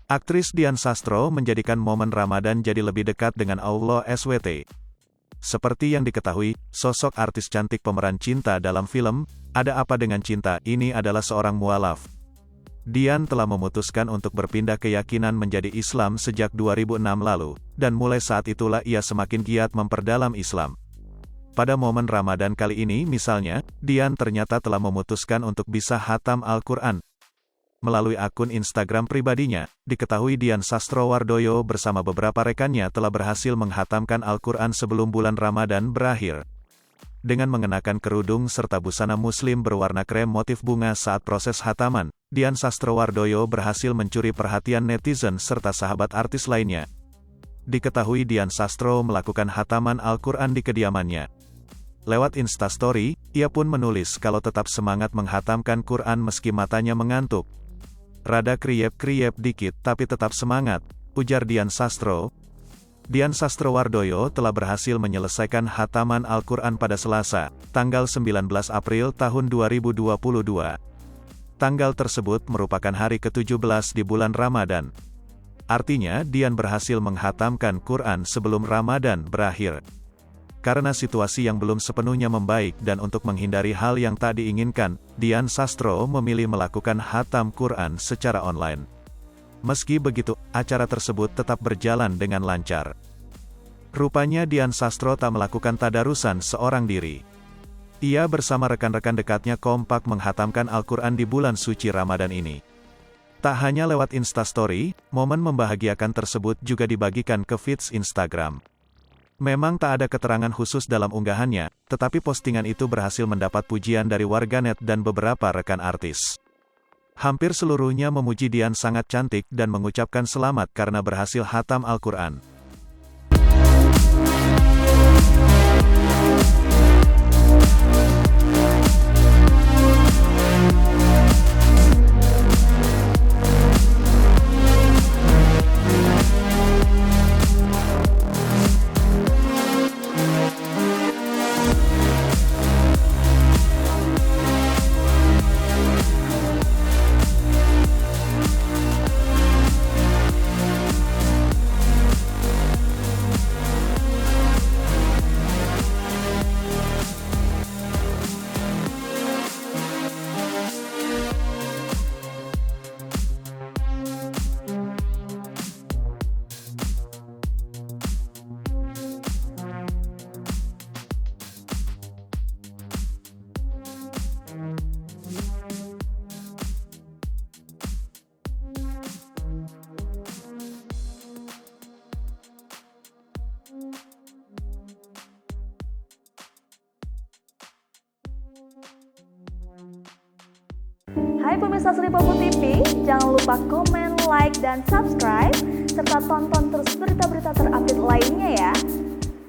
Aktris Dian Sastro menjadikan momen Ramadan jadi lebih dekat dengan Allah SWT. Seperti yang diketahui, sosok artis cantik pemeran cinta dalam film Ada Apa Dengan Cinta ini adalah seorang mualaf. Dian telah memutuskan untuk berpindah keyakinan menjadi Islam sejak 2006 lalu, dan mulai saat itulah ia semakin giat memperdalam Islam. Pada momen Ramadan kali ini misalnya, Dian ternyata telah memutuskan untuk bisa hatam Al-Quran. Melalui akun Instagram pribadinya, diketahui Dian Sastrowardoyo bersama beberapa rekannya telah berhasil menghatamkan Al-Quran sebelum bulan Ramadan berakhir. Dengan mengenakan kerudung serta busana muslim berwarna krem motif bunga saat proses hataman, Dian Sastrowardoyo berhasil mencuri perhatian netizen serta sahabat artis lainnya. Diketahui Dian Sastro melakukan hataman Al-Quran di kediamannya. Lewat Instastory, ia pun menulis kalau tetap semangat menghatamkan Quran meski matanya mengantuk. Rada kriep-kriep dikit tapi tetap semangat, ujar Dian Sastro. Dian Sastrowardoyo telah berhasil menyelesaikan hataman Al-Quran pada Selasa, tanggal 19 April tahun 2022. Tanggal tersebut merupakan hari ke-17 di bulan Ramadan. Artinya, Dian berhasil menghatamkan Quran sebelum Ramadan berakhir. Karena situasi yang belum sepenuhnya membaik dan untuk menghindari hal yang tak diinginkan, Dian Sastro memilih melakukan hatam Quran secara online. Meski begitu, acara tersebut tetap berjalan dengan lancar. Rupanya Dian Sastro tak melakukan tadarusan seorang diri. Ia bersama rekan-rekan dekatnya kompak menghatamkan Al-Quran di bulan suci Ramadan ini. Tak hanya lewat Instastory, momen membahagiakan tersebut juga dibagikan ke feeds Instagram. Memang tak ada keterangan khusus dalam unggahannya, tetapi postingan itu berhasil mendapat pujian dari warganet dan beberapa rekan artis. Hampir seluruhnya memuji Dian sangat cantik dan mengucapkan selamat karena berhasil hatam Al-Quran. Hai pemirsa Sri Popo TV, jangan lupa komen, like, dan subscribe, serta tonton terus berita-berita terupdate lainnya ya.